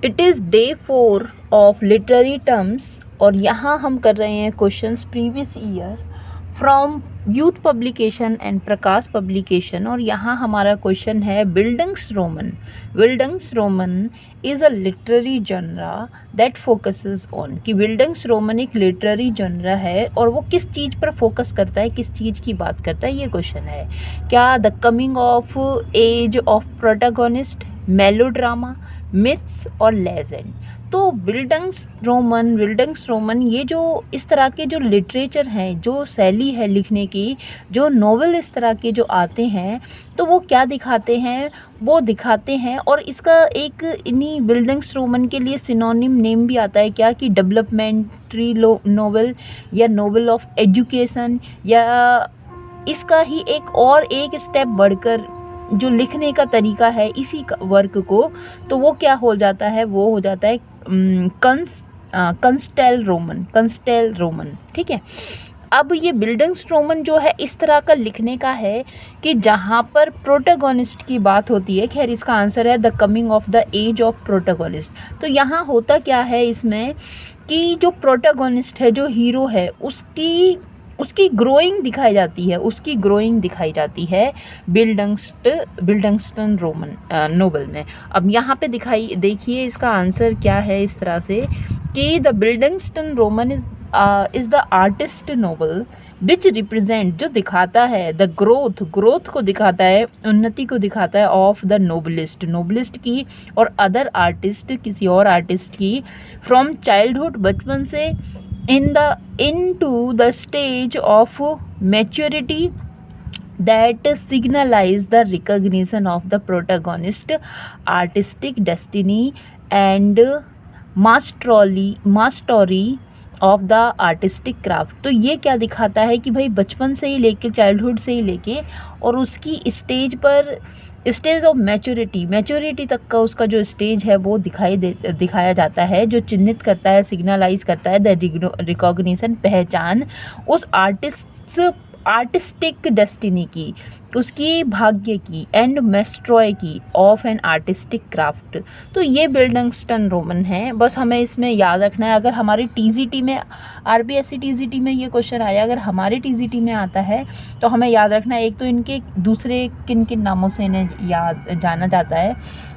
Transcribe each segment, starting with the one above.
It is day 4 of literary terms और यहाँ हम कर रहे हैं questions previous year from Youth Publication and Prakash Publication. और यहाँ हमारा क्वेश्चन है bildungsroman. Bildungsroman is a literary genre that focuses on, कि बिल्डिंग्स रोमन एक लिटरेरी जनरा है और वो किस चीज़ पर फोकस करता है, किस चीज़ की बात करता है, ये क्वेश्चन है। क्या the coming of age of protagonist, melodrama, myths और लेजेंड। तो बिल्डिंग्स रोमन ये जो इस तरह के जो लिटरेचर हैं, जो शैली है लिखने की, जो नॉवेल इस तरह के जो आते हैं, तो वो क्या दिखाते हैं, वो दिखाते हैं। और इसका एक इन्हीं बिल्डिंग्स रोमन के लिए सिनोनिम नेम भी आता है क्या, कि डेवलपमेंट्री नॉवेल या नॉवेल ऑफ एजुकेशन, या इसका ही एक स्टेप बढ़कर जो लिखने का तरीका है इसी वर्क को, तो वो क्या हो जाता है, वो हो जाता है कंस्टेल रोमन। ठीक है। अब ये बिल्डिंग्स रोमन जो है इस तरह का लिखने का है कि जहाँ पर प्रोटैगोनिस्ट की बात होती है, खैर इसका आंसर है the coming of the age of protagonist. तो यहाँ होता क्या है इसमें कि जो प्रोटैगोनिस्ट है, जो हीरो है, उसकी ग्रोइंग दिखाई जाती है बिल्डिंगस्टन रोमन नोवेल में। अब यहाँ पे देखिए इसका आंसर क्या है इस तरह से कि the bildungsroman is the artist novel which represent, जो दिखाता है द ग्रोथ को दिखाता है, उन्नति को दिखाता है ऑफ द नोबलिस्ट की और अदर आर्टिस्ट, किसी और आर्टिस्ट की, फ्रॉम चाइल्डहुड, बचपन से, into the stage of maturity that signalize the recognition of the protagonist artistic destiny and mastery of the artistic craft. तो ये क्या दिखाता है कि भाई बचपन से ही लेके, चाइल्डहुड से ही लेके और उसकी स्टेज ऑफ मैच्योरिटी तक का उसका जो स्टेज है वो दिखाया जाता है, जो चिन्हित करता है, सिग्नलाइज करता है द रिकॉग्निशन, पहचान उस आर्टिस्टिक डेस्टिनी की, उसकी भाग्य की, एंड मेस्ट्रॉय की ऑफ एन आर्टिस्टिक क्राफ्ट। तो ये बिल्डिंगस्टन रोमन है। बस हमें इसमें याद रखना है, अगर हमारे टीजीटी में, आरपीएससी टीजीटी में ये क्वेश्चन आया, अगर हमारे टीजीटी में आता है तो हमें याद रखना है, एक तो इनके दूसरे किन किन नामों से इन्हें जाना जाता है,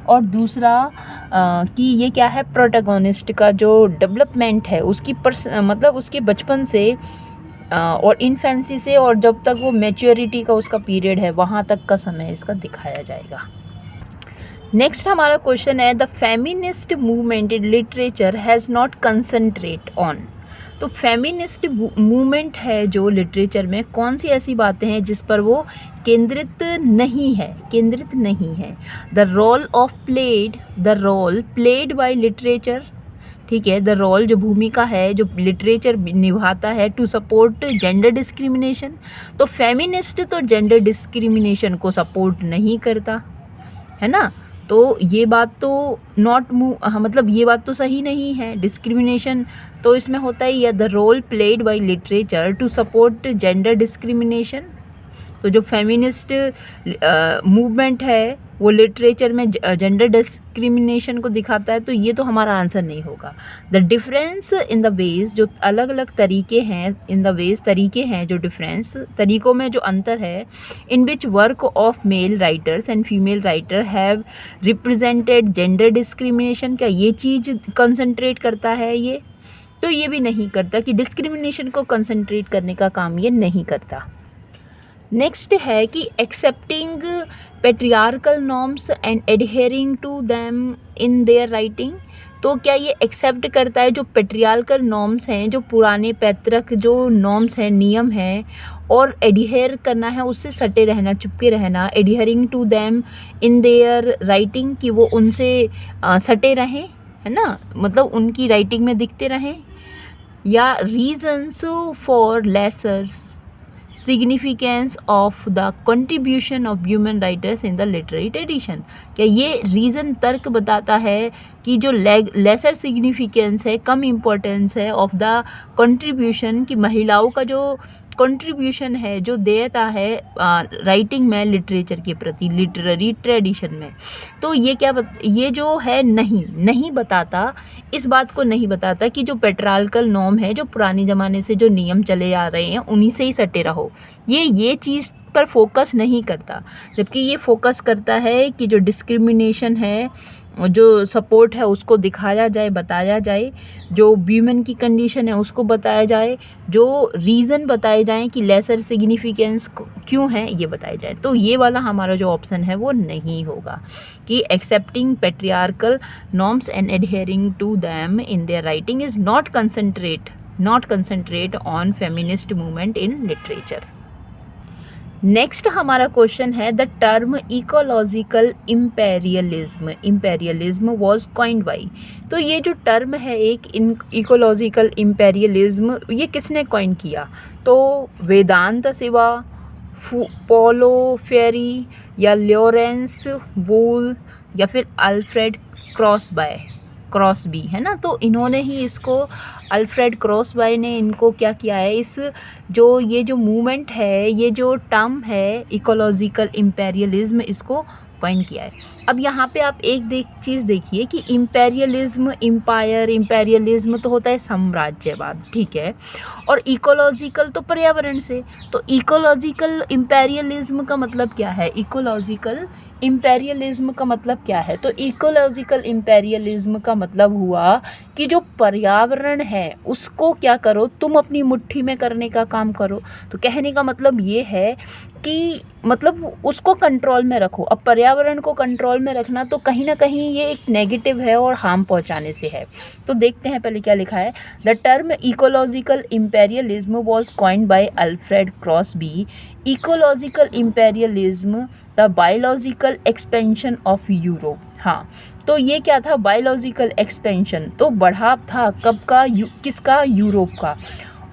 और दूसरा कि ये क्या है, प्रोटैगोनिस्ट का जो डेवलपमेंट है उसकी मतलब उसके बचपन से और इन्फेंसी से, और जब तक वो मैच्योरिटी का उसका पीरियड है वहाँ तक का समय इसका दिखाया जाएगा। नेक्स्ट हमारा क्वेश्चन है the feminist movement in literature has not concentrate on. तो फेमिनिस्ट मूवमेंट है जो लिटरेचर में, कौन सी ऐसी बातें हैं जिस पर वो केंद्रित नहीं है। The role played by literature, ठीक है, द रोल जो भूमिका है जो लिटरेचर निभाता है टू सपोर्ट जेंडर डिस्क्रिमिनेशन। तो फेमिनिस्ट तो जेंडर डिस्क्रिमिनेशन को सपोर्ट नहीं करता है ना, तो ये बात तो मतलब ये बात तो सही नहीं है। डिस्क्रिमिनेशन तो इसमें होता ही है, the role played by literature to support gender discrimination. तो जो फेमिनिस्ट मूवमेंट है वो लिटरेचर में जेंडर डिस्क्रिमिनेशन को दिखाता है, तो ये तो हमारा आंसर नहीं होगा। The difference in the ways, जो अलग अलग तरीके हैं, इन द वेज तरीके हैं, जो डिफरेंस तरीकों में जो अंतर है, in which work of male writers and female writer have represented gender discrimination. क्या ये चीज़ कंसंट्रेट करता है ये? तो ये भी नहीं करता, कि डिस्क्रिमिनेशन को कंसंट्रेट करने का काम ये नहीं करता। नेक्स्ट है कि accepting patriarchal norms and adhering to them in their writing. तो क्या ये एक्सेप्ट करता है जो पेट्रियार्कल नॉर्म्स हैं, जो पुराने पैतृक जो नॉर्म्स हैं, नियम हैं, और एडहेयर करना है, उससे सटे रहना, चिपके रहना, adhering to them in their writing, कि वो उनसे सटे रहें, है ना, मतलब उनकी राइटिंग में दिखते रहें। या reasons for lesser significance of the contribution of human writers in the literary tradition. क्या ये रीज़न तर्क बताता है कि जो लेसर सिग्निफिकेंस है, कम इम्पोर्टेंस है, ऑफ द कंट्रीब्यूशन, की महिलाओं का जो कंट्रीब्यूशन है जो देता है राइटिंग में लिटरेचर के प्रति, लिटरेरी ट्रेडिशन में। तो ये ये जो है नहीं बताता, इस बात को नहीं बताता कि जो पेट्रार्कल नॉर्म है, जो पुराने ज़माने से जो नियम चले आ रहे हैं उन्हीं से ही सटे रहो, ये चीज़ पर फोकस नहीं करता। जबकि ये फोकस करता है कि जो डिस्क्रिमिनेशन है, जो सपोर्ट है उसको दिखाया जाए, बताया जाए, जो वीमेन की कंडीशन है उसको बताया जाए, जो रीज़न बताए जाएं कि लेसर सिग्निफिकेंस क्यों है ये बताया जाए। तो ये वाला हमारा जो ऑप्शन है वो नहीं होगा कि accepting patriarchal norms and adhering to them in their writing is not concentrate on feminist movement in literature. Next हमारा क्वेश्चन है the term ecological imperialism was coined by. तो ये जो टर्म है एक इकोलॉजिकल इम्पेरियलिज्म, ये किसने कॉइन किया? तो वेदांत सिवा, पोलो फेरी, या लॉरेंस वूल, या फिर अल्फ्रेड क्रॉसबी, है ना। तो इन्होंने ही इसको, अल्फ्रेड क्रॉसबी ने इनको क्या किया है, ये जो मूवमेंट है, ये जो टर्म है इकोलॉजिकल इम्पेरियलिज्म, इसको कॉइन किया है। अब यहाँ पे आप एक चीज़ देखिए कि इम्पेरियलिज्म तो होता है साम्राज्यवाद, ठीक है, और इकोलॉजिकल तो पर्यावरण से। तो इकोलॉजिकल इम्पेरियलिज्म का मतलब क्या है? इकोलॉजिकल इम्पेरियलिज्म का मतलब क्या है? तो इकोलॉजिकल इम्पेरियलिज्म का मतलब हुआ कि जो पर्यावरण है उसको क्या करो, तुम अपनी मुट्ठी में करने का काम करो। तो कहने का मतलब ये है कि मतलब उसको कंट्रोल में रखो। अब पर्यावरण को कंट्रोल में रखना तो कहीं ना कहीं ये एक नेगेटिव है और हार्म पहुंचाने से है। तो देखते हैं पहले क्या लिखा है। The term ecological imperialism was coined bye Alfred Crosby. Ecological imperialism the biological expansion of Europe. हाँ, तो ये क्या था? बायोलॉजिकल एक्सपेंशन, तो बढ़ाव था कब का? किसका? यूरोप का।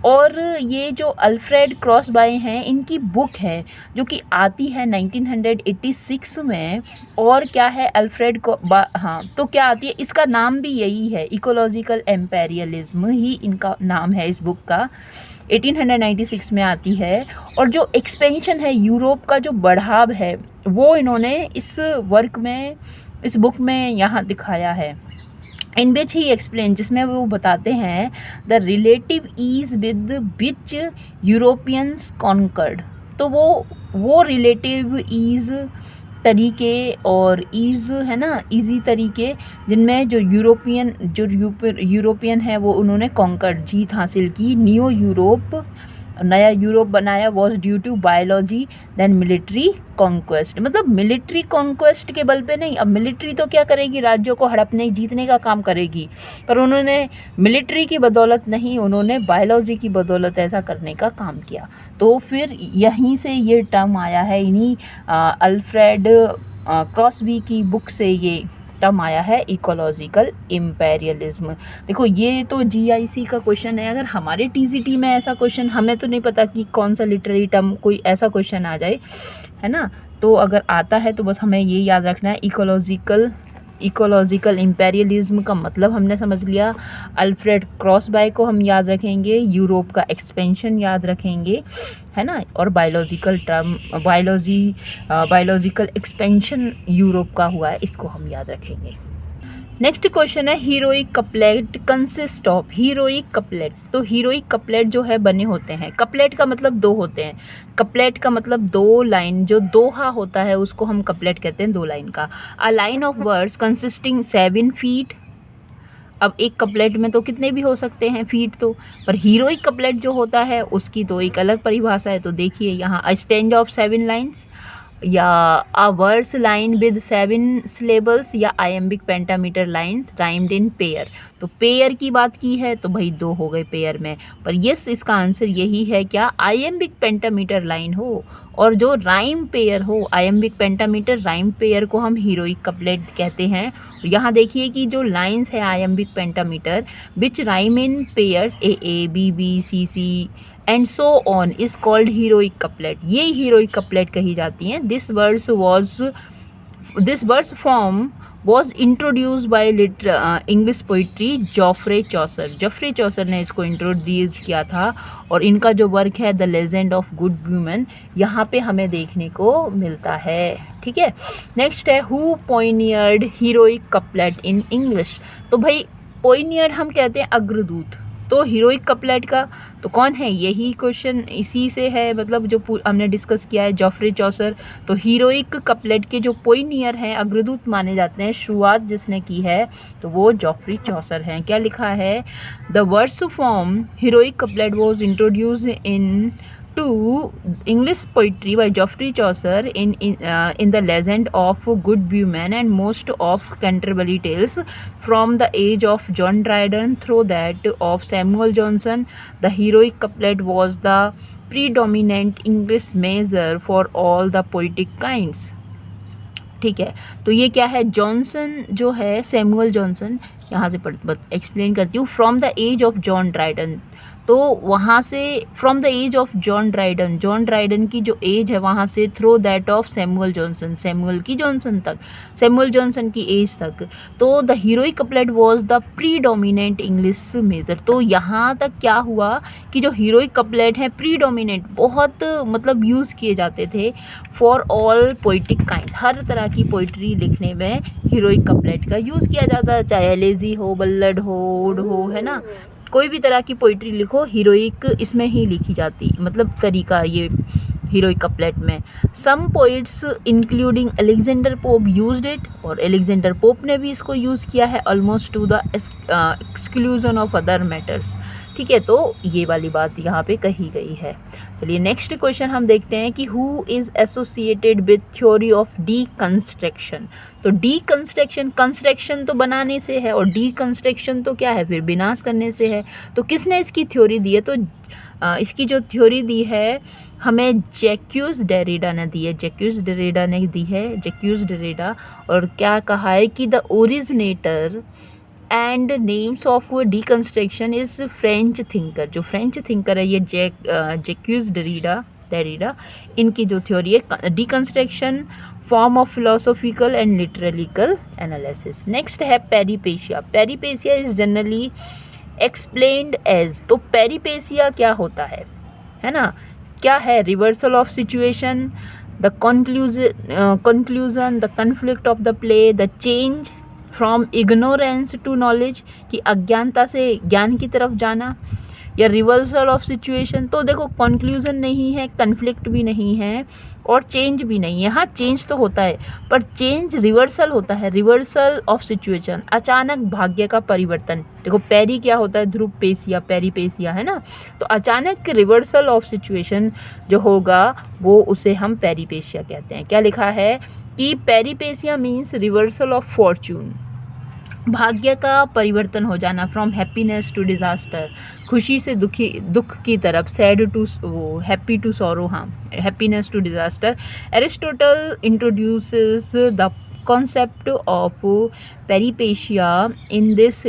और ये जो अल्फ्रेड क्रॉसबी हैं, इनकी बुक है जो कि आती है 1986 में। और क्या है? अल्फ्रेड को हाँ, तो क्या आती है? इसका नाम भी यही है, इकोलॉजिकल इम्पेरियलिज्म ही इनका नाम है इस बुक का। 1896 में आती है। और जो एक्सपेंशन है, यूरोप का जो बढ़ाव है, वो इन्होंने इस बुक में यहाँ दिखाया है। इन विच ही एक्सप्लेन, जिसमें वो बताते हैं the relative ease with which Europeans conquered. तो वो रिलेटिव ईज तरीके और ईज़ है ना, इजी तरीके, जिनमें जो यूरोपियन है वो उन्होंने कॉन्कर्ड, जीत हासिल की। नया यूरोप बनाया was due to biology than military conquest. मतलब मिलिट्री कॉन्क्वेस्ट के बल पे नहीं। अब मिलिट्री तो क्या करेगी? राज्यों को हड़पने जीतने का काम करेगी, पर उन्होंने मिलिट्री की बदौलत नहीं, उन्होंने बायोलॉजी की बदौलत ऐसा करने का काम किया। तो फिर यहीं से ये टर्म आया है, इन्हीं अल्फ्रेड क्रॉसबी की बुक से ये टर्म आया है, इकोलॉजिकल इम्पेरियलिज्म। देखो, ये तो जीआईसी का क्वेश्चन है। अगर हमारे टीजीटी में ऐसा क्वेश्चन, हमें तो नहीं पता कि कौन सा लिटरेरी टर्म कोई ऐसा क्वेश्चन आ जाए, है ना। तो अगर आता है तो बस हमें ये याद रखना है, इकोलॉजिकल इम्पेरियलिज्म का मतलब हमने समझ लिया। अल्फ्रेड क्रॉसबी को हम याद रखेंगे, यूरोप का एक्सपेंशन याद रखेंगे, है ना, और बायोलॉजिकल एक्सपेंशन यूरोप का हुआ है, इसको हम याद रखेंगे। नेक्स्ट क्वेश्चन है, heroic couplet consist of. Heroic couplet, तो हीरोइक कपलेट जो है बने होते हैं। कपलेट का मतलब दो होते हैं। कपलेट का मतलब दो लाइन, जो दोहा होता है उसको हम कपलेट कहते हैं, दो लाइन का। A line of words consisting 7 feet. अब एक कपलेट में तो कितने भी हो सकते हैं फीट, तो पर हीरोइक कपलेट जो होता है उसकी तो एक अलग परिभाषा है। तो देखिए यहाँ, अ स्टैंजा ऑफ 7 लाइन्स, या अ वर्स लाइन विद 7 सिलेबल्स, या iambic pentameter lines rhymed in pair. तो पेयर की बात की है तो भाई दो हो गए पेयर में, पर यस इसका आंसर यही है, क्या? आयम्बिक पेंटामीटर लाइन हो और जो राइम पेयर हो। आयम्बिक पेंटामीटर राइम पेयर को हम हीरोइक कपलेट कहते हैं। यहाँ देखिए कि जो लाइन्स है iambic pentameter which rhyme in pairs A A B B C C and so on is called heroic couplet. ये हीरोइक कपलेट कही जाती हैं। This words form was introduce by English poetry Geoffrey Chaucer. Geoffrey Chaucer ने इसको introduce किया था और इनका जो वर्क है the legend of good woman यहाँ पे हमें देखने को मिलता है। ठीक है, नेक्स्ट है who pioneered heroic couplet in English. तो भाई पोइनियर्ड हम कहते हैं अग्रदूत, तो हीरोइक कपलेट का तो कौन है, यही क्वेश्चन इसी से है, मतलब जो हमने डिस्कस किया है जॉफ्रे चॉसर। तो हीरोइक कपलेट के जो पोइनियर हैं, अग्रदूत माने जाते हैं, शुरुआत जिसने की है तो वो जॉफ्रे चॉसर हैं। क्या लिखा है, the verse form heroic couplet was introduce in to English poetry by Geoffrey Chaucer in the Legend of Good Women and most of Canterbury Tales from the age of John Dryden through that of Samuel Johnson. The heroic couplet was the predominant English measure for all the poetic kinds. ठीक है, तो ये क्या है, Johnson जो है Samuel Johnson, यहाँ से एक्सप्लेन करती हूँ। From the age of John Dryden, तो वहाँ से from the age of John Dryden, John Dryden की जो एज है वहाँ से through that of Samuel Johnson, Samuel की जॉनसन तक, सैमुअल जॉनसन की एज तक। तो the heroic couplet was the predominant English measure. तो यहाँ तक क्या हुआ कि जो हीरोइक कपलेट है प्रीडोमिनेंट, बहुत मतलब यूज़ किए जाते थे फॉर ऑल पोइटिक काइंड, हर तरह की पोइट्री लिखने में हीरोइक कपलेट का यूज़ किया जाता है, चाहे एलेजी हो, बल्लड हो, ओड हो, है ना, कोई भी तरह की पोइट्री लिखो हीरोइक इसमें ही लिखी जाती, मतलब तरीका ये हीरोइक कपलेट में। Some poets including Alexander Pope used it, और अलेक्जेंडर पोप ने भी इसको यूज़ किया है, almost to the exclusion of other matters. ठीक है, तो ये वाली बात यहाँ पे कही गई है। चलिए नेक्स्ट क्वेश्चन हम देखते हैं कि who is associated with theory of deconstruction. तो डीकंस्ट्रक्शन, कंस्ट्रक्शन तो बनाने से है और डीकंस्ट्रक्शन तो क्या है, फिर विनाश करने से है। तो किसने इसकी थ्योरी दी है, तो इसकी जो थ्योरी दी है हमें जैक्यूस डेरिडा ने दी है, जैक्यूस डेरिडा ने दी है, जैक्यूस डेरिडा। और क्या कहा है कि the originator and names of deconstruction is French thinker. जो फ्रेंच थिंकर है ये जैक्यूस डेरिडा, इनकी जो थ्योरी है deconstruction, form of philosophical and literarical analysis. Next है peripeteia. Peripeteia is generally explained as, तो पेरिपेशिया क्या होता है ना, क्या है, reversal of situation, the conclusion, the conflict of the play, the change from ignorance to knowledge, कि अज्ञानता से ज्ञान की तरफ जाना, या रिवर्सल ऑफ सिचुएशन। तो देखो कंक्लूजन नहीं है, कन्फ्लिक्ट भी नहीं है और चेंज भी नहीं है। हाँ चेंज तो होता है पर चेंज रिवर्सल होता है, रिवर्सल ऑफ सिचुएशन, अचानक भाग्य का परिवर्तन। देखो पेरी क्या होता है, ध्रुव पेशिया, पेरिपेशिया है ना, तो अचानक रिवर्सल ऑफ सिचुएशन जो होगा वो उसे हम पेरिपेशिया कहते हैं। क्या लिखा है कि पेरिपेशिया मीन्स रिवर्सल ऑफ फॉर्च्यून, भाग्य का परिवर्तन हो जाना, फ्रॉम हैप्पीनेस टू डिज़ास्टर, खुशी से दुख की तरफ, सैड टू वो हैप्पी टू सॉरो, हाँ happiness to disaster. Aristotle introduces the concept of peripecia in this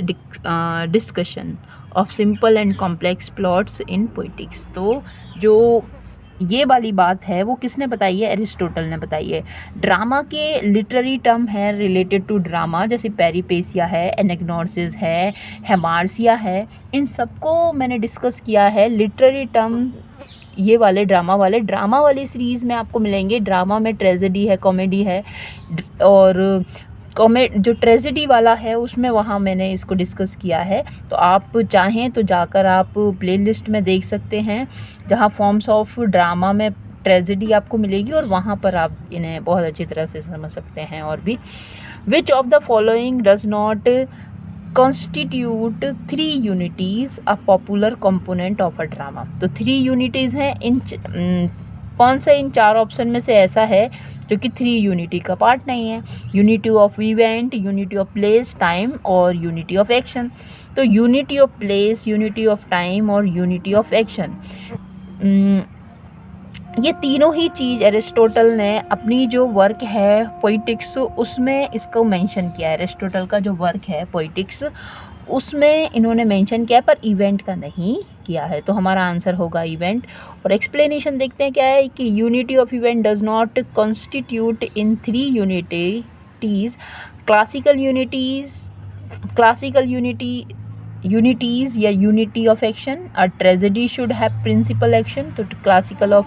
discussion of simple and complex plots in poetics। तो जो ये वाली बात है वो किसने बताई है, एरिस्टोटल ने बताई है। ड्रामा के लिटरेरी टर्म है रिलेटेड टू ड्रामा, जैसे पेरिपेशिया है, एनेग्नोसिस है, हेमार्सिया है, इन सबको मैंने डिस्कस किया है। लिटरेरी टर्म ये वाले ड्रामा वाली सीरीज़ में आपको मिलेंगे। ड्रामा में ट्रेजेडी है, कॉमेडी है, और जो ट्रेजेडी वाला है उसमें वहाँ मैंने इसको डिस्कस किया है। तो आप चाहें तो जाकर आप प्लेलिस्ट में देख सकते हैं जहाँ फॉर्म्स ऑफ ड्रामा में ट्रेजेडी आपको मिलेगी और वहाँ पर आप इन्हें बहुत अच्छी तरह से समझ सकते हैं। और भी विच of the following does not constitute 3 unities a popular component of a drama. तो 3 यूनिटीज़ हैं, कौन सा इन 4 ऑप्शन में से ऐसा है जो कि 3 यूनिटी का पार्ट नहीं है। Unity of event, unity of place time और यूनिटी ऑफ एक्शन। तो unity of place, unity of time और यूनिटी ऑफ एक्शन, ये तीनों ही चीज़ एरिस्टोटल ने अपनी जो वर्क है पोइटिक्स उसमें इसको मेंशन किया है। एरिस्टोटल का जो वर्क है पोइटिक्स उसमें इन्होंने मेंशन किया है पर इवेंट का नहीं किया है। तो हमारा आंसर होगा इवेंट। और एक्सप्लेनेशन देखते हैं क्या है कि unity of event does not constitute in 3 unities classical unities या unity of action, a tragedy should have principal action. तो क्लासिकल ऑफ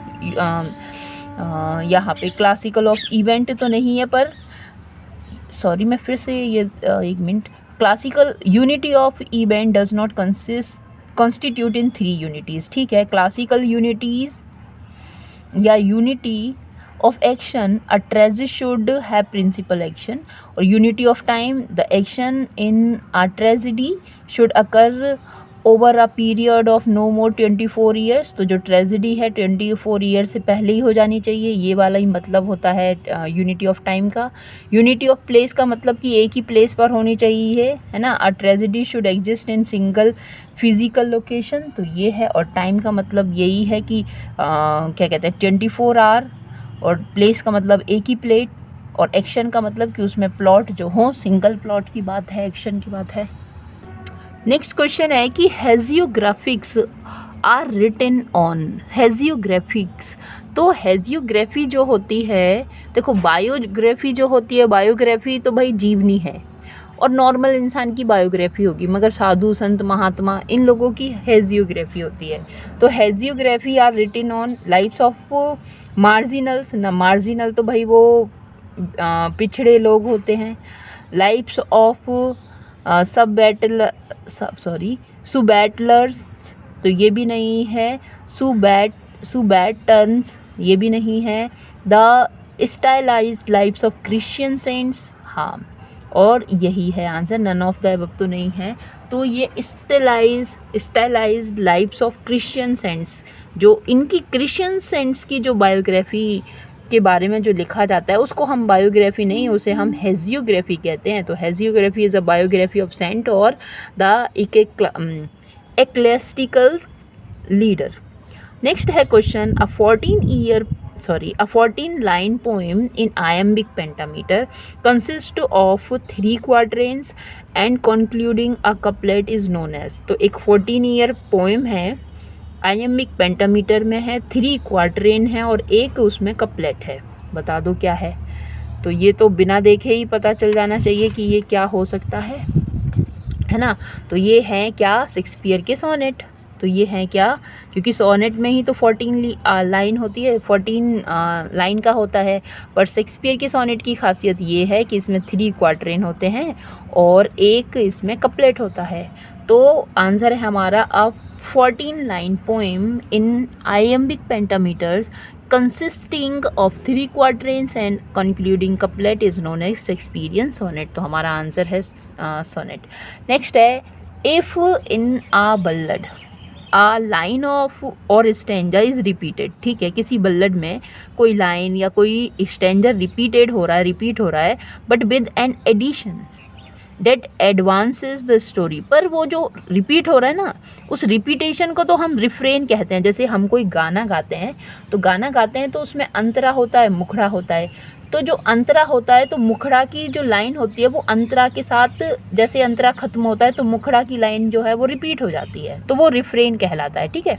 यहाँ पे क्लासिकल ऑफ इवेंट तो नहीं है, पर सॉरी मैं फिर से ये एक minute, classical unity of event does not constitute in 3 unities. ठीक है, क्लासिकल यूनिटीज़ या unity of action, a tragedy should have principal action, or unity of time, the action in a tragedy should occur over a period of no more 24 years। तो जो tragedy है 24 year से पहले ही हो जानी चाहिए, ये वाला ही मतलब होता है यूनिटी ऑफ टाइम का। यूनिटी ऑफ प्लेस का मतलब कि एक ही प्लेस पर होनी चाहिए, है ना। A tragedy should exist in single physical location, तो ये है। और टाइम का मतलब यही है कि क्या कहते हैं 24 आवर, और प्लेस का मतलब एक ही प्लेट, और एक्शन का मतलब कि उसमें प्लॉट जो हो, सिंगल प्लॉट की बात है, एक्शन की बात है। नेक्स्ट क्वेश्चन है कि हेजियोग्राफिक्स आर रिटन ऑन। हेजियोग्राफिक्स, तो हेजियोग्राफी जो होती है, देखो बायोग्राफी जो होती है, बायोग्राफी तो भाई जीवनी है और नॉर्मल इंसान की बायोग्राफी होगी, मगर साधु संत महात्मा इन लोगों की हेजियोग्राफी होती है। तो hagiography are written on lifes of marginals ना, मार्जिनल तो भाई वो पिछड़े लोग होते हैं। लाइफ्स ऑफ सुबैटलर्स, तो ये भी नहीं है। सुबैटर्न्स, ये भी नहीं है। The stylized lifes of Christian saints, हाँ, और यही है answer, none of the above तो नहीं है। तो ये stylized lifes of Christian saints, जो इनकी क्रिश्चियन सेंट्स की जो बायोग्राफी के बारे में जो लिखा जाता है उसको हम बायोग्राफी नहीं, उसे हम हेजियोग्राफी कहते हैं। तो hagiography is a biography of saint or the ecclesiastical leader. Next है question, a 14 line poem in iambic pentameter consists of 3 quatrains and concluding a couplet is known as। तो एक 14 ईयर पोएम है, आयम्बिक पेंटामीटर में है, 3 quatrain है और एक उसमें कपलेट है। बता दो क्या है। तो ये तो बिना देखे ही पता चल जाना चाहिए कि ये क्या हो सकता है ना। तो ये है क्या, शेक्सपियर के सोनेट। तो ये है क्या, क्योंकि सोनेट में ही तो 14 लाइन होती है, 14 लाइन का होता है, पर शेक्सपियर के सोनेट की खासियत ये है कि इसमें 3 क्वार्ट्रेन होते हैं और एक इसमें कपलेट होता है। तो आंसर है हमारा अ 14 line poem in iambic pentameters consisting of 3 quatrains and concluding couplet is known as Shakespearean sonnet। तो हमारा आंसर है सोनेट। नेक्स्ट है, if in a ballad a line of or stanza is repeated. ठीक है, किसी बल्लड में कोई लाइन या कोई स्टैंजा रिपीट हो रहा है but with an addition that advances the story. पर वो जो रिपीट हो रहा है ना, उस रिपीटेशन को तो हम रिफ्रेन कहते हैं। जैसे हम कोई गाना गाते हैं तो उसमें अंतरा होता है, मुखड़ा होता है। तो जो अंतरा होता है, तो मुखड़ा की जो लाइन होती है वो अंतरा के साथ, जैसे अंतरा खत्म होता है तो मुखड़ा की लाइन जो है वो रिपीट हो जाती है, तो वो रिफ्रेन कहलाता है। ठीक है,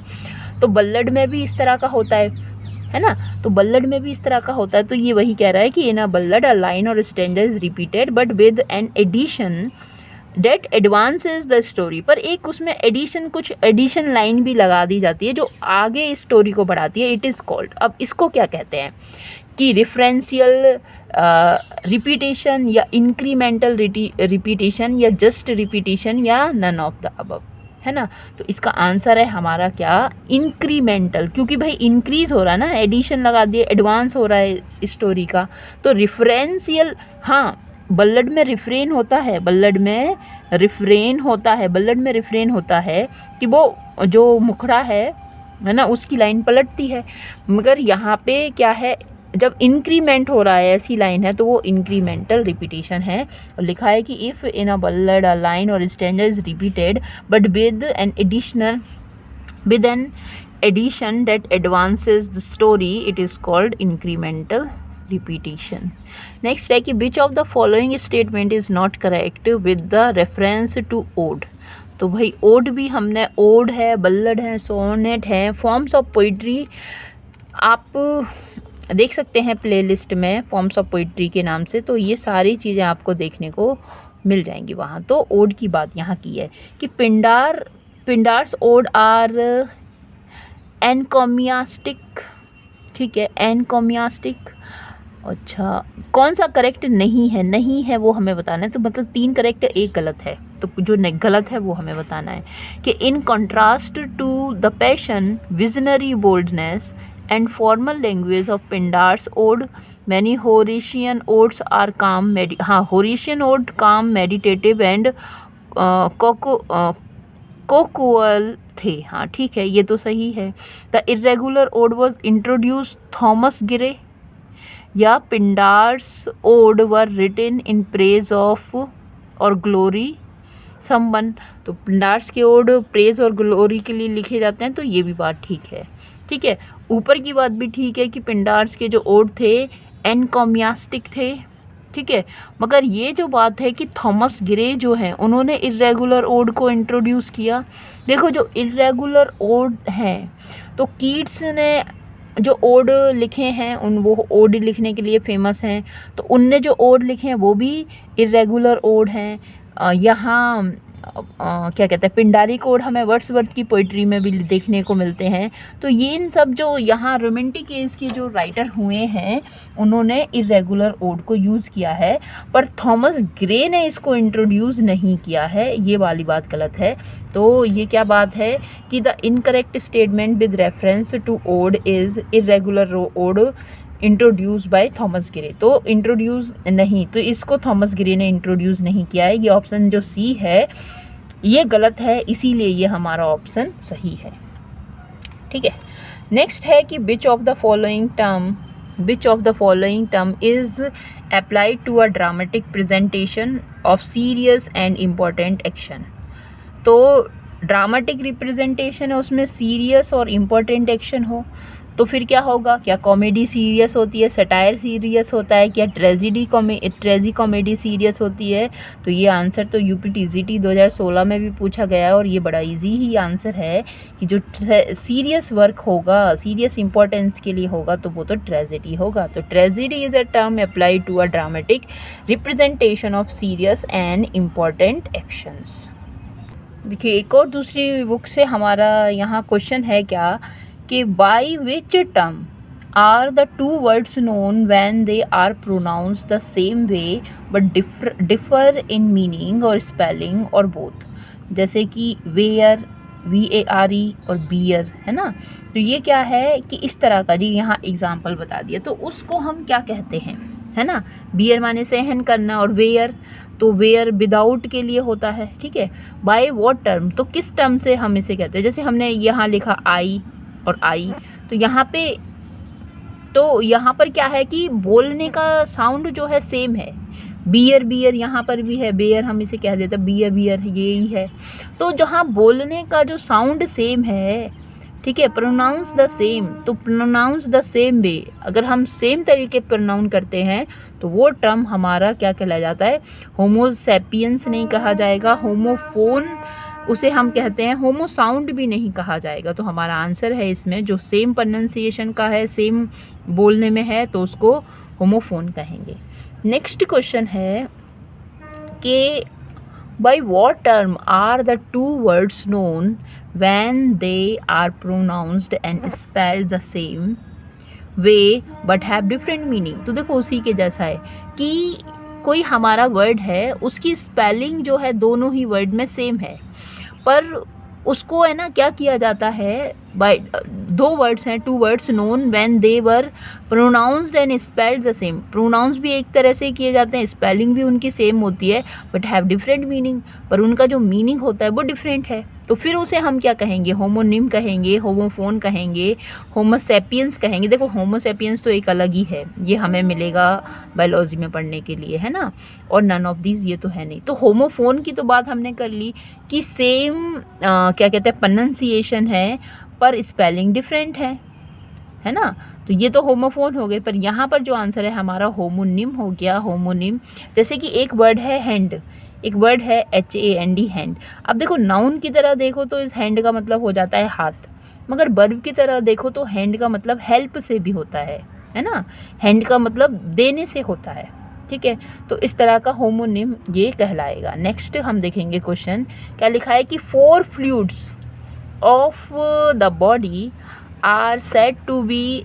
तो बल्लड में भी इस तरह का होता है ना। तो बल्लड में भी इस तरह का होता है। तो ये वही कह रहा है कि in a ballad a line और stanza is repeated but with an addition that advances the story. पर एक उसमें एडिशन, कुछ एडिशन लाइन भी लगा दी जाती है जो आगे स्टोरी को बढ़ाती है। इट इज़ कॉल्ड, अब इसको क्या कहते हैं कि रिफरेंशियल रिपीटेशन या इंक्रीमेंटल रिपीटेशन या जस्ट रिपीटेशन या नन ऑफ द अबव, है ना। तो इसका आंसर है हमारा क्या, इंक्रीमेंटल, क्योंकि भाई इंक्रीज हो रहा है ना, एडिशन लगा दिए, एडवांस हो रहा है स्टोरी का। तो रिफरेंशियल, हाँ, बल्लड में रिफ्रेन होता है, बल्लड में रिफ्रेन होता है कि वो जो मुखड़ा है ना, उसकी लाइन पलटती है। मगर यहाँ पे क्या है, जब इंक्रीमेंट हो रहा है, ऐसी लाइन है, तो वो इंक्रीमेंटल रिपीटेशन है। और लिखा है कि if in a ballad a line और stanza is repeated but with an addition that advances the story, it is called incremental repetition. Next है कि which of the following statement is not correct with the reference to ode. तो भाई odd भी हमने, odd है, बल्लड है, sonnet है, forms of poetry. आप देख सकते हैं प्लेलिस्ट में फॉर्म्स ऑफ पोइट्री के नाम से, तो ये सारी चीज़ें आपको देखने को मिल जाएंगी वहाँ। तो ओड की बात यहाँ की है कि पिंडार्स ओड आर एनकोमियास्टिक, ठीक है, एनकोमियास्टिक। अच्छा, कौन सा करेक्ट नहीं है, नहीं है वो हमें बताना है, तो मतलब 3 करेक्ट 1 गलत है, तो जो गलत है वो हमें बताना है कि in contrast to the passion, visionary boldness and formal language of Pindar's ode many Horatian odes are calm Horatian ode calm meditative and colloquial थे। हाँ ठीक है, ये तो सही है। The irregular ode was introduce Thomas Gray, या Pindar's ode were written in praise of or glory someone, तो पिंडार्स के ओड प्रेज और ग्लोरी के लिए लिखे जाते हैं, तो ये भी बात ठीक है। ठीक है, ऊपर की बात भी ठीक है कि पिंडार्स के जो ओड थे एनकोमियास्टिक थे, ठीक है, मगर ये जो बात है कि थॉमस ग्रे जो हैं उन्होंने इरेगुलर ओड को इंट्रोड्यूस किया। देखो जो इरेगुलर ओड हैं, तो कीट्स ने जो ओड लिखे हैं वो ओड लिखने के लिए फेमस हैं, तो उनने जो ओड लिखे हैं वो भी इरेगुलर ओड हैं। यहाँ क्या कहते हैं, पिंडारी कोड हमें वर्ड्सवर्थ की पोइट्री में भी देखने को मिलते हैं। तो ये इन सब जो यहाँ रोमांटिक एज के जो राइटर हुए हैं उन्होंने इरेगुलर ओड को यूज़ किया है, पर थॉमस ग्रे ने इसको इंट्रोड्यूस नहीं किया है, ये वाली बात गलत है। तो ये क्या बात है कि the incorrect statement with reference to ode is irregular ode introduce by Thomas Gray, तो इंट्रोड्यूस नहीं, तो इसको थॉमस ग्रे ने इंट्रोड्यूस नहीं किया है। ये ऑप्शन जो सी है ये गलत है, इसीलिए ये हमारा ऑप्शन सही है। ठीक है, नेक्स्ट है कि which of the following term is applied to a dramatic presentation of serious and important action. तो ड्रामेटिक रिप्रेजेंटेशन है, उसमें सीरियस और इम्पॉर्टेंट एक्शन हो, तो फिर क्या होगा, क्या कॉमेडी सीरियस होती है, सटायर सीरियस होता है, क्या ट्रेजी कॉमेडी सीरियस होती है। तो ये आंसर तो यूपीटीजीटी 2016 में भी पूछा गया है, और ये बड़ा इजी ही आंसर है कि जो सीरियस वर्क होगा, सीरियस इंपॉर्टेंस के लिए होगा, तो वो तो ट्रेजिडी होगा। तो tragedy is a term applied to a dramatic representation of serious and important actions. देखिए एक और दूसरी बुक से हमारा यहाँ क्वेश्चन है क्या कि by which term are the two words known when they are pronounce the same way but differ in meaning और स्पेलिंग और बोथ, जैसे कि वेयर, VARE और बियर, है ना। तो ये क्या है कि इस तरह का, जी यहाँ एग्जाम्पल बता दिया, तो उसको हम क्या कहते हैं, है ना। बियर माने सहन करना, और वेयर, तो वेयर विदाउट के लिए होता है, ठीक है। बाय व्हाट टर्म, तो किस टर्म से हम इसे कहते हैं, जैसे हमने यहाँ लिखा आई और आई, तो यहाँ पर क्या है कि बोलने का साउंड जो है सेम है। बियर बियर यहाँ पर भी है, बेयर हम इसे कह देते हैं, बियर बियर ये ही है। तो जहाँ बोलने का जो साउंड सेम है, ठीक है, प्रोनाउंस द सेम, तो प्रोनाउंस द सेम वे, अगर हम सेम तरीके प्रोनाउंस करते हैं तो वो टर्म हमारा क्या कहलाया जाता है, होमोसैपियंस नहीं कहा जाएगा, होमोफोन उसे हम कहते हैं, होमो साउंड भी नहीं कहा जाएगा। तो हमारा आंसर है इसमें जो सेम प्रोनाउंसिएशन का है, सेम बोलने में है, तो उसको होमोफोन कहेंगे। नेक्स्ट क्वेश्चन है कि by what term are the two words known when they are pronounced and spelled the same way but have different meaning. तो देखो उसी के जैसा है कि कोई हमारा वर्ड है, उसकी स्पेलिंग जो है दोनों ही वर्ड में सेम है, पर उसको है ना क्या किया जाता है, बाय दो वर्ड्स हैं, two words known when they were pronounced and spelled the same, pronounce भी एक तरह से किए जाते हैं, स्पेलिंग भी उनकी सेम होती है, बट हैव डिफरेंट मीनिंग, पर उनका जो मीनिंग होता है वो डिफरेंट है। तो फिर उसे हम क्या कहेंगे, होमोनिम कहेंगे, होमोफोन कहेंगे, होमोसैपियंस कहेंगे। देखो होमोसैपियंस तो एक अलग ही है, ये हमें मिलेगा बायोलॉजी में पढ़ने के लिए, है ना, और नन ऑफ दीज ये तो है नहीं। तो होमोफोन की तो बात हमने कर ली कि सेम क्या कहते हैं प्रोनाउंसिएशन है, पर स्पेलिंग डिफरेंट है ना। तो ये तो होमोफोन हो गए, पर यहाँ पर जो आंसर है हमारा होमोनिम हो गया, होमोनिम। जैसे कि एक वर्ड है हैंड, एक वर्ड है HAND, हैंड। अब देखो नाउन की तरह देखो तो इस हैंड का मतलब हो जाता है हाथ, मगर वर्ब की तरह देखो तो हैंड का मतलब हेल्प से भी होता है है ना। हैंड का मतलब देने से होता है, ठीक है। तो इस तरह का होमोनिम ये कहलाएगा। नेक्स्ट हम देखेंगे क्वेश्चन, क्या लिखा है कि 4 fluids of the body are said to be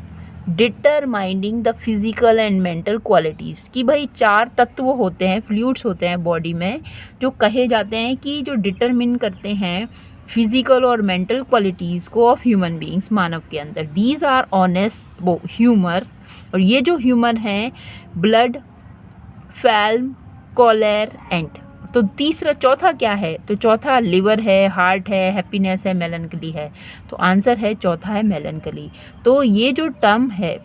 determining the physical and mental qualities, कि भाई 4 तत्व होते हैं, फ्लूइड्स होते हैं बॉडी में, जो कहे जाते हैं कि जो डिटरमिन करते हैं फिजिकल और मेंटल क्वालिटीज़ को ऑफ ह्यूमन बीइंग्स, मानव के अंदर। दीज आर ऑनेस्ट वो ह्यूमर, और ये जो ह्यूमर हैं ब्लड, फैल्म, कोलेर एंड। तो तीसरा चौथा क्या है, तो चौथा लिवर है, हार्ट है, हैप्पीनेस है, मेलनकली है। तो आंसर है चौथा है मेलनकली। तो ये जो टर्म है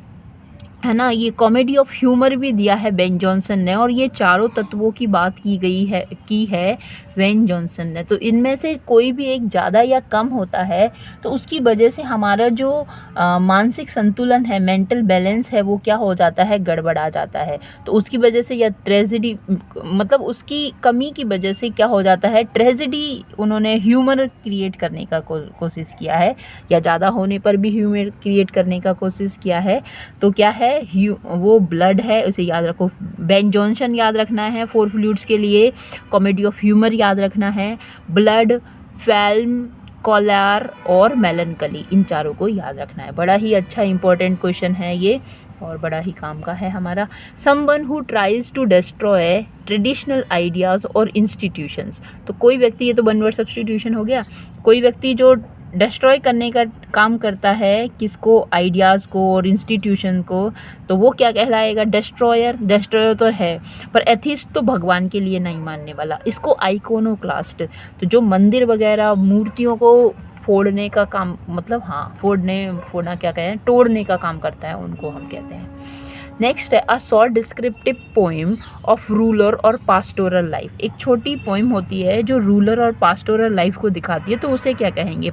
ना, ये कॉमेडी ऑफ ह्यूमर भी दिया है बेन जॉनसन ने, और ये चारों तत्वों की बात की है बेन जॉनसन ने। तो इनमें से कोई भी एक ज़्यादा या कम होता है तो उसकी वजह से हमारा जो मानसिक संतुलन है, मेंटल बैलेंस है, वो क्या हो जाता है, गड़बड़ा जाता है। तो उसकी वजह से या ट्रेजेडी, मतलब उसकी कमी की वजह से क्या हो जाता है, ट्रेजेडी, उन्होंने ह्यूमर क्रिएट करने का कोशिश किया है, या ज़्यादा होने पर भी ह्यूमर क्रिएट करने का कोशिश किया है। तो क्या है, वो ब्लड है, उसे याद रखो। बेन जॉनसन याद रखना है 4 फ्लूइड्स के लिए। कॉमेडी ऑफ ह्यूमर याद रखना है। ब्लड, फैल्म, कोलार और मेलनकली, इन चारों को याद रखना है। बड़ा ही अच्छा इंपॉर्टेंट क्वेश्चन है ये, और बड़ा ही काम का है हमारा। Someone who tries to destroy traditional ideas और इंस्टीट्यूशंस। तो कोई व्यक्ति, ये तो वन वर्ड सब्स्टिट्यूशन हो गया, कोई व्यक्ति जो डिस्ट्रॉय करने का काम करता है, किसको, आइडियाज़ को और इंस्टीट्यूशन को, तो वो क्या कहलाएगा, डिस्ट्रॉयर। डिस्ट्रॉयर तो है, पर एथिस्ट तो भगवान के लिए नहीं मानने वाला, इसको आइकोनोक्लास्ट। तो जो मंदिर वगैरह मूर्तियों को फोड़ने का काम, मतलब हाँ, फोड़ना क्या कहें, तोड़ने का काम करता है, उनको हम कहते हैं। नेक्स्ट है a short descriptive poem of ruler और पास्टोरल लाइफ। एक छोटी पोइम होती है जो रूलर और पास्टोरल लाइफ को दिखाती है, तो उसे क्या कहेंगे,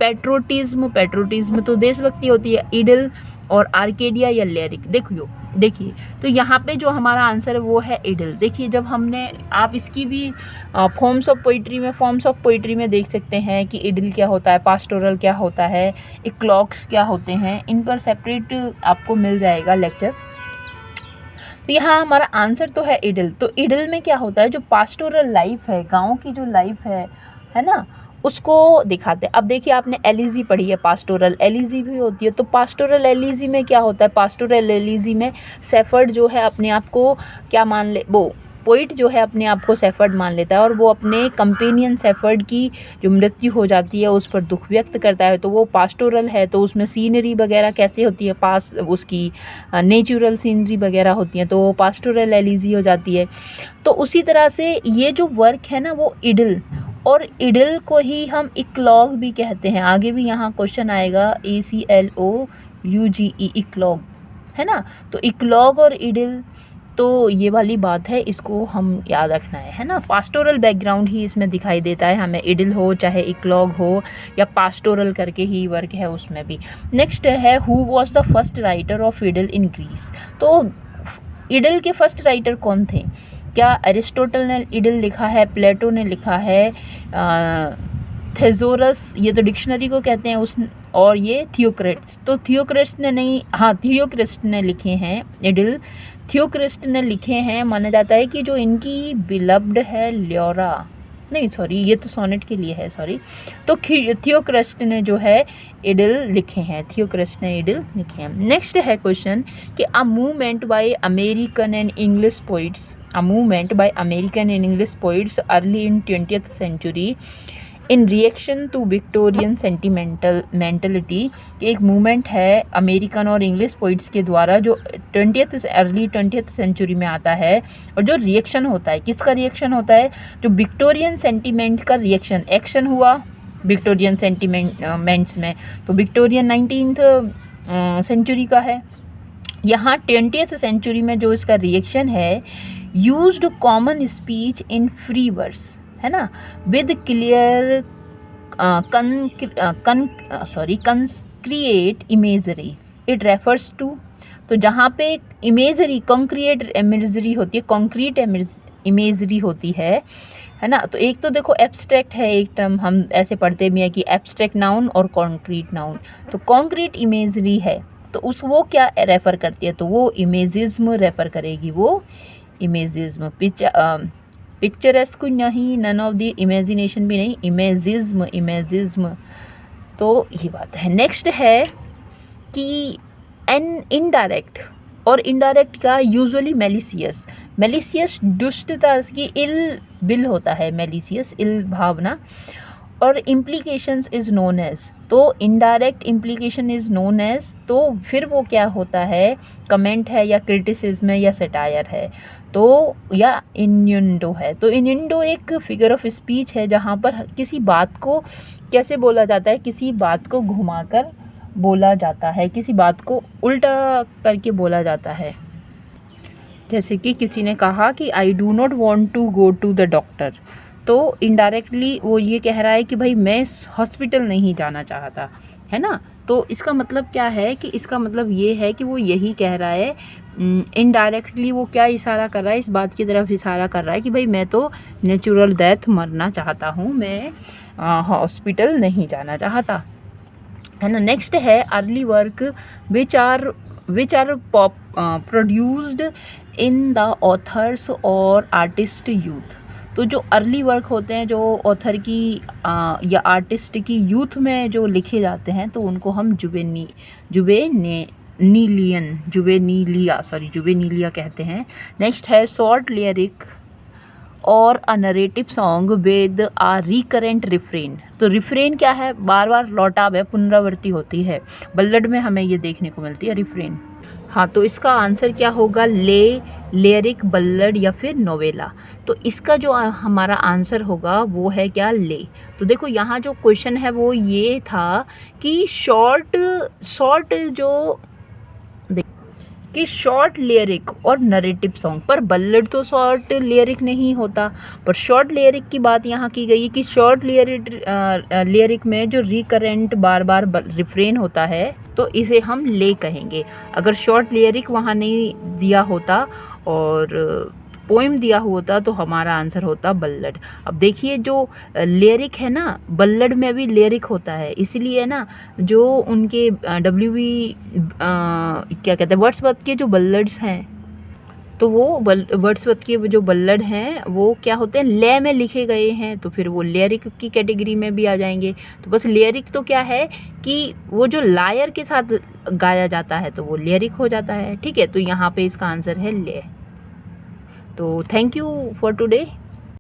पैट्रोटिज्म तो देशभक्ति होती है। इडल और आर्केडिया या लिरिक। देखिए तो यहाँ पे जो हमारा आंसर है वो है इडल। देखिए जब हमने, आप इसकी भी फॉर्म्स ऑफ पोइट्री में देख सकते हैं कि इडल क्या होता है, पास्टोरल क्या होता है, इक्लॉग्स क्या होते हैं, इन पर सेपरेट आपको मिल जाएगा लेक्चर। तो यहाँ हमारा आंसर तो है इडल। तो इडल में क्या होता है, जो पास्टोरल लाइफ है, गाँव की जो लाइफ है ना, उसको दिखाते हैं। अब देखिए आपने एलिजी पढ़ी है, पास्टोरल एलिजी भी होती है। तो पास्टोरल एलिजी में क्या होता है, पास्टोरल एलिजी में शेफर्ड जो है अपने आप को क्या मान ले, वो पोइट जो है अपने आप को शेफर्ड मान लेता है, और वो अपने कंपेनियन शेफर्ड की जो मृत्यु हो जाती है उस पर दुख व्यक्त करता है, तो वो पास्टोरल है। तो उसमें सीनरी वगैरह कैसे होती है, पास उसकी नेचुरल सीनरी वगैरह होती है, तो वो पास्टोरल एलिजी हो जाती है। तो उसी तरह से ये जो वर्क है ना, वो इडल, और इडल को ही हम इक्लॉग भी कहते हैं। आगे भी यहाँ क्वेश्चन आएगा, ACLOUGE, इक्लॉग, है ना। तो इक्लॉग और इडल, तो ये वाली बात है, इसको हम याद रखना है ना। पास्टोरल बैकग्राउंड ही इसमें दिखाई देता है हमें, इडल हो चाहे इक्लॉग हो, या पास्टोरल करके ही वर्क है उसमें भी। नेक्स्ट है who was the first writer of idyll in Greece. तो इडल के फर्स्ट राइटर कौन थे, क्या अरिस्टोटल ने इडल लिखा है, प्लेटो ने लिखा है, थेजोरस, ये तो डिक्शनरी को कहते हैं उस, और ये थियोक्रिट्स। तो थियोक्रिट्स ने नहीं, हाँ थियोक्रिस्ट ने लिखे हैं इडल, थियोक्रिस्ट ने लिखे हैं। माना जाता है कि जो इनकी बिलव्ड है ल्योरा, नहीं सॉरी, ये तो सोनेट के लिए है, सॉरी। तो थियोक्रिस्ट ने जो है इडल लिखे हैं, थियोक्रिस्ट ने इडल लिखे हैं। नेक्स्ट है क्वेश्चन कि a movement by American and English poets, a movement by American and English poets early in 20th century in reaction to Victorian sentimentality। एक मूवमेंट है अमेरिकन और इंग्लिश पोइट्स के द्वारा जो अर्ली 20th सेंचुरी में आता है, और जो रिएक्शन होता है, किसका रिएक्शन होता है, जो विक्टोरियन सेंटिमेंट का रिएक्शन, एक्शन हुआ विक्टोरियन सेंटिमेंट्स में। तो विक्टोरियन 19th सेंचुरी का है। यहाँ 20th सेंचुरी में जो इसका रिएक्शन है, used common speech in free words, है ना, with clear concrete imagery it refers to. तो जहाँ पे इमेजरी, कंक्रिएट इमेजरी होती है, कॉन्क्रीट इमेजरी होती है ना। तो एक तो देखो एब्स्ट्रैक्ट है, एक टर्म हम ऐसे पढ़ते भी हैं कि एब्स्ट्रैक्ट नाउन और कॉन्क्रीट नाउन। तो कॉन्क्रीट इमेजरी है, तो उस वो क्या रेफ़र करती है, तो वो इमेजिज्म रेफ़र करेगी, वो इमेजिज्म। पिक्चरेस्क नहीं, नन ऑफ द इमेजिनेशन भी नहीं, इमेजिज्म, इमेजिज्म। तो ये बात है। नेक्स्ट है कि एन इनडायरेक्ट, और इनडायरेक्ट का यूजुअली मेलिसियस, मेलिसियस दुष्टता की इल बिल होता है, मेलिसियस इल भावना, और इम्प्लीकेशंस इज़ नोन एज, तो indirect implication is known as, तो फिर वो क्या होता है, कमेंट है या क्रिटिसिज्म है या सटायर है, तो या इन्यूंडो है। तो इन्यूंडो एक फिगर ऑफ स्पीच है जहाँ पर किसी बात को कैसे बोला जाता है, किसी बात को घुमाकर बोला जाता है, किसी बात को उल्टा करके बोला जाता है। जैसे कि किसी ने कहा कि I do not want to go to the doctor, तो इनडायरेक्टली वो ये कह रहा है कि भाई मैं हॉस्पिटल नहीं जाना चाहता, है ना। तो इसका मतलब क्या है कि इसका मतलब ये है कि वो यही कह रहा है, इनडायरेक्टली वो क्या इशारा कर रहा है, इस बात की तरफ इशारा कर रहा है कि भाई मैं तो नेचुरल डेथ मरना चाहता हूँ, मैं हॉस्पिटल नहीं जाना चाहता, है ना। नेक्स्ट है early work which are produced in the authors और आर्टिस्ट यूथ। तो जो अर्ली वर्क होते हैं, जो ऑथर की या आर्टिस्ट की यूथ में जो लिखे जाते हैं, तो उनको हम जुवेनीलिया कहते हैं। नेक्स्ट है शॉर्ट लिरिक और a narrative song with a recurrent refrain. तो रिफ्रेन क्या है, बार बार लौटाव है, पुनरावृत्ति होती है। बल्लड में हमें ये देखने को मिलती है रिफ्रेन। हाँ, तो इसका आंसर क्या होगा, लिरिक, बल्लड या फिर नोवेला। तो इसका जो हमारा आंसर होगा वो है क्या, ले। तो देखो यहाँ जो क्वेश्चन है वो ये था कि शॉर्ट लिरिक और नरेटिव सॉन्ग, पर बल्लड तो शॉर्ट लिरिक नहीं होता, पर शॉर्ट लिरिक की बात यहाँ की गई है कि शॉर्ट लिरिक में जो रिकरेंट बार बार रिफ्रेन होता है, तो इसे हम ले कहेंगे। अगर शॉर्ट लिरिक वहाँ नहीं दिया होता और पोइम दिया हुआ होता तो हमारा आंसर होता बल्लड। अब देखिए जो लिरिक है ना, बल्लड में भी लिरिक होता है, इसलिए ना जो उनके क्या कहते हैं, वर्ड्सवर्थ के जो बल्लड्स हैं, तो वो वर्ड्सवर्थ के जो बल्लड हैं वो क्या होते हैं, लय में लिखे गए हैं, तो फिर वो लिरिक की कैटेगरी में भी आ जाएंगे। तो बस लिरिक तो क्या है कि वो जो लायर के साथ गाया जाता है तो वो लिरिक हो जाता है, ठीक है। तो यहाँ पे इसका आंसर है लय। तो थैंक यू फॉर टुडे।